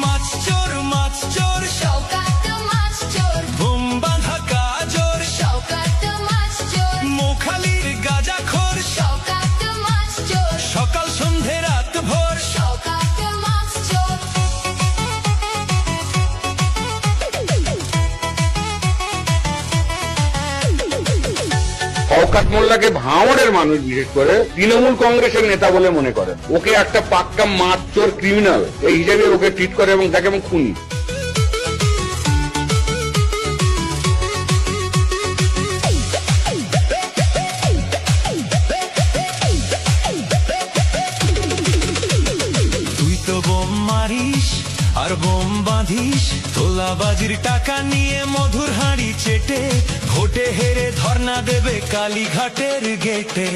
মাছ চোর শওকত মাছ চোর, ঘুম বাঁধা কাজর শওকত মাছ চোর, মোখালির গাঁজাখোর শওকত মাছ চোর, সকাল সন্ধে রাত ভোর শওকত মাছ চোর। শওকত মোল্লাকে ভাঙড়ের মানুষ বিশেষ করে তৃণমূল কংগ্রেসের নেতা বলে মনে করেন। ওকে একটা পাক্কা মাছ চোর ক্রিমিনাল এই হিসেবে ওকে ট্রিট করে এবং তাকে এবং খুনি। তুই তো বোম মারিস আর বোম বাঁধিস, তোলাবাজির টাকা নিয়ে মধুর হাঁড়ি চেটে ভোটে হেরে ধর্ণা দেবে কালীঘাটের গেটে।